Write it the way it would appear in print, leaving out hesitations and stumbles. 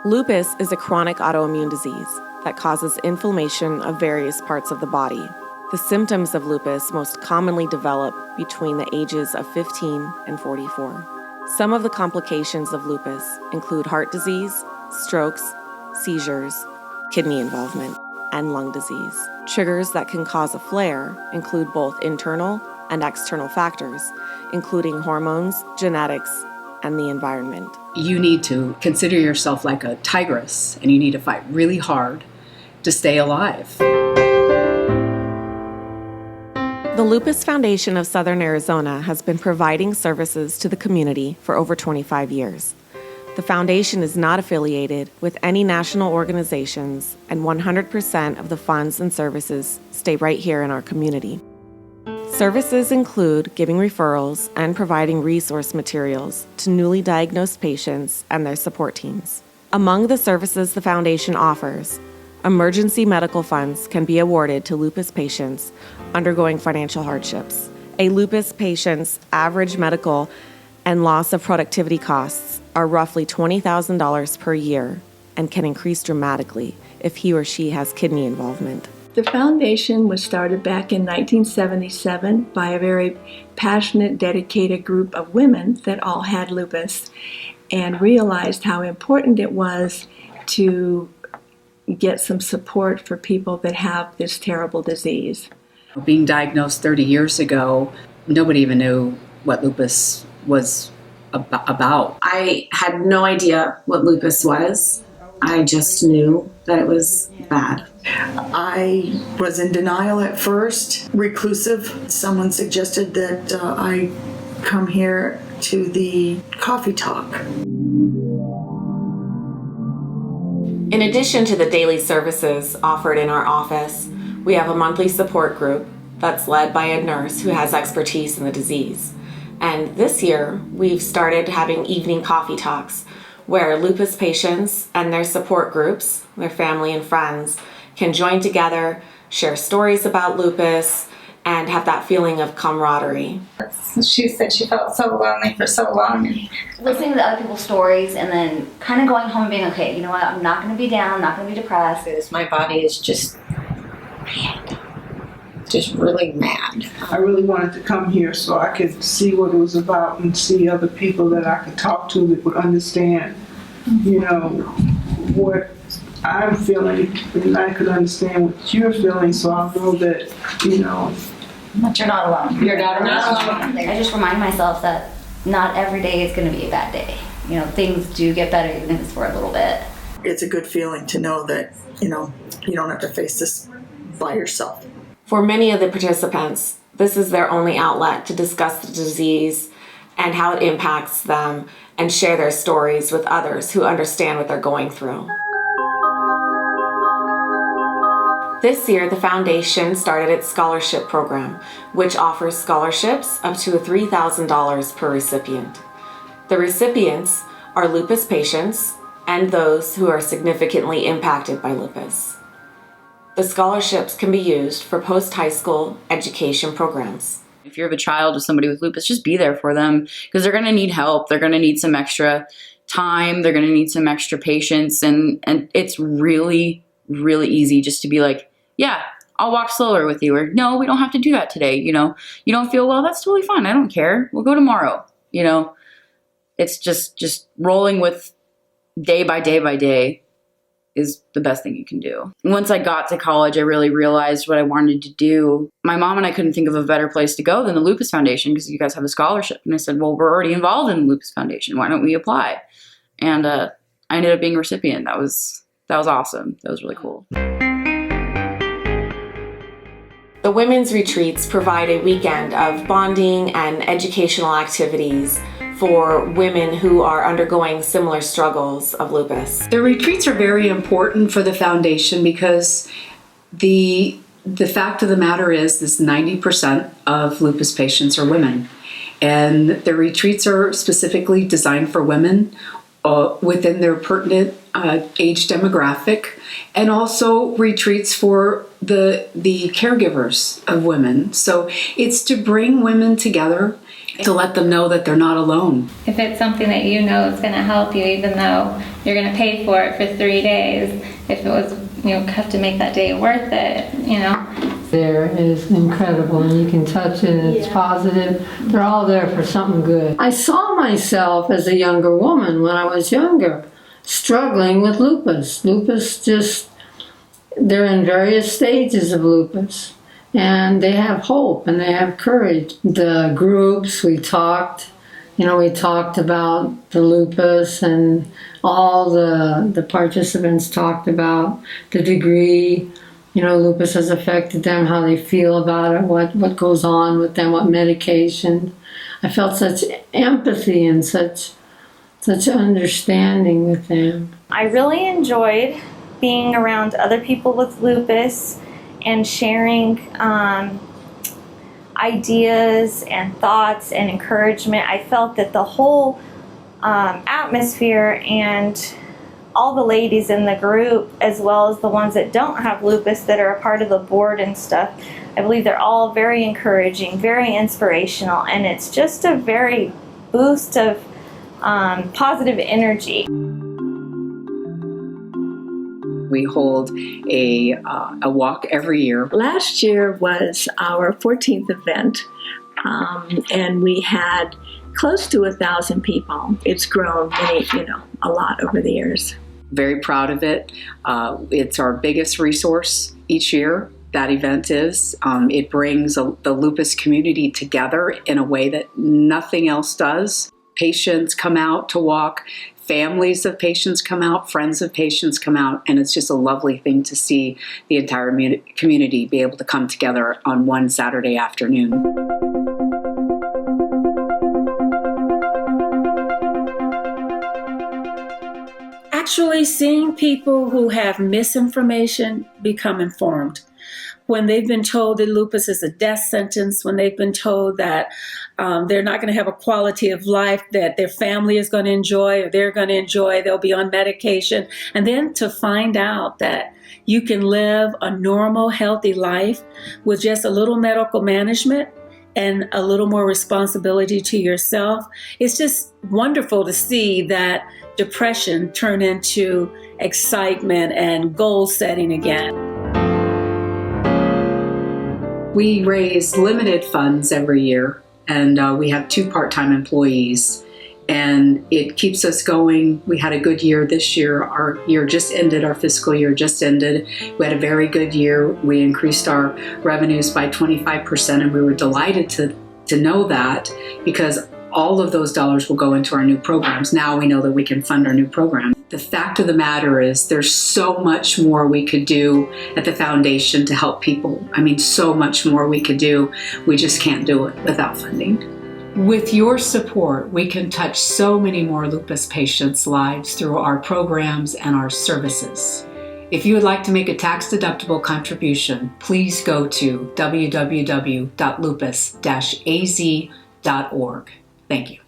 Lupus is a chronic autoimmune disease that causes inflammation of various parts of the body. The symptoms of lupus most commonly develop between the ages of 15 and 44. Some of the complications of lupus include heart disease, strokes, seizures, kidney involvement, and lung disease. Triggers that can cause a flare include both internal and external factors, including hormones, genetics, and the environment. You need to consider yourself like a tigress, and you need to fight really hard to stay alive. The Lupus Foundation of Southern Arizona has been providing services to the community for over 25 years. The foundation is not affiliated with any national organizations, and 100% of the funds and services stay right here in our community. Services include giving referrals and providing resource materials to newly diagnosed patients and their support teams. Among the services the foundation offers, emergency medical funds can be awarded to lupus patients undergoing financial hardships. A lupus patient's average medical and loss of productivity costs are roughly $20,000 per year and can increase dramatically if he or she has kidney involvement. The foundation was started back in 1977 by a very passionate, dedicated group of women that all had lupus and realized how important it was to get some support for people that have this terrible disease. Being diagnosed 30 years ago, nobody even knew what lupus was about. I had no idea what lupus was. I just knew that it was bad. I was in denial at first, reclusive. Someone suggested that I come here to the coffee talk. In addition to the daily services offered in our office, we have a monthly support group that's led by a nurse who has expertise in the disease. And this year, we've started having evening coffee talks where lupus patients and their support groups, their family and friends, can join together, share stories about lupus, and have that feeling of camaraderie. She said she felt so lonely for so long. Listening to other people's stories and then kind of going home and being, okay, you know what, I'm not going to be down, I'm not going to be depressed. My body is just mad. Just really mad. I really wanted to come here so I could see what it was about and see other people that I could talk to that would understand, what I'm feeling, and I could understand what you're feeling, so I'll know that, But you're not alone. You're not alone. I just remind myself that not every day is going to be a bad day. Things do get better even if it's for a little bit. It's a good feeling to know that, you don't have to face this by yourself. For many of the participants, this is their only outlet to discuss the disease and how it impacts them and share their stories with others who understand what they're going through. This year, the foundation started its scholarship program, which offers scholarships up to $3,000 per recipient. The recipients are lupus patients and those who are significantly impacted by lupus. The scholarships can be used for post-high school education programs. If you have a child or somebody with lupus, just be there for them because they're going to need help. They're going to need some extra time. They're going to need some extra patience. And it's really, really easy just to be like, yeah, I'll walk slower with you. Or no, we don't have to do that today. You don't feel well. That's totally fine. I don't care. We'll go tomorrow. It's just rolling with day by day by day is the best thing you can do. Once I got to college, I really realized what I wanted to do. My mom and I couldn't think of a better place to go than the Lupus Foundation because you guys have a scholarship. And I said, well, we're already involved in the Lupus Foundation. Why don't we apply? And I ended up being a recipient. That was awesome. That was really cool. The women's retreats provide a weekend of bonding and educational activities for women who are undergoing similar struggles of lupus. The retreats are very important for the foundation because the fact of the matter is 90% of lupus patients are women. And the retreats are specifically designed for women within their pertinent age demographic, and also retreats for the caregivers of women. So it's to bring women together to let them know that they're not alone. If it's something that you know is going to help you, even though you're going to pay for it for 3 days, if it was, have to make that day worth it, There is incredible, and you can touch it, and it's positive. They're all there for something good. I saw myself as a younger woman when I was younger, struggling with lupus. They're in various stages of lupus, and they have hope and they have courage. The groups, we talked about the lupus, and all the participants talked about the degree lupus has affected them, how they feel about it, what goes on with them, what medication. I felt such empathy and such understanding with them. I really enjoyed being around other people with lupus and sharing ideas and thoughts and encouragement. I felt that the whole atmosphere and all the ladies in the group, as well as the ones that don't have lupus that are a part of the board and stuff, I believe they're all very encouraging, very inspirational, and it's just a very boost of positive energy. We hold a walk every year. Last year was our 14th event, and we had close to 1,000 people. It's grown a lot over the years. Very proud of it. It's our biggest resource each year. That event is. It brings the lupus community together in a way that nothing else does. Patients come out to walk. Families of patients come out, friends of patients come out, and it's just a lovely thing to see the entire community be able to come together on one Saturday afternoon. Actually seeing people who have misinformation become informed. When they've been told that lupus is a death sentence, when they've been told that they're not going to have a quality of life that their family is going to enjoy or they're going to enjoy, they'll be on medication. And then to find out that you can live a normal, healthy life with just a little medical management and a little more responsibility to yourself. It's just wonderful to see that depression turn into excitement and goal setting again. We raise limited funds every year, and we have 2 part-time employees, and it keeps us going. We had a good year this year. Our year just ended, our fiscal year just ended. We had a very good year. We increased our revenues by 25%, and we were delighted to know that, because all of those dollars will go into our new programs. Now we know that we can fund our new program. The fact of the matter is there's so much more we could do at the foundation to help people. I mean, so much more we could do. We just can't do it without funding. With your support, we can touch so many more lupus patients' lives through our programs and our services. If you would like to make a tax-deductible contribution, please go to www.lupus-az.org. Thank you.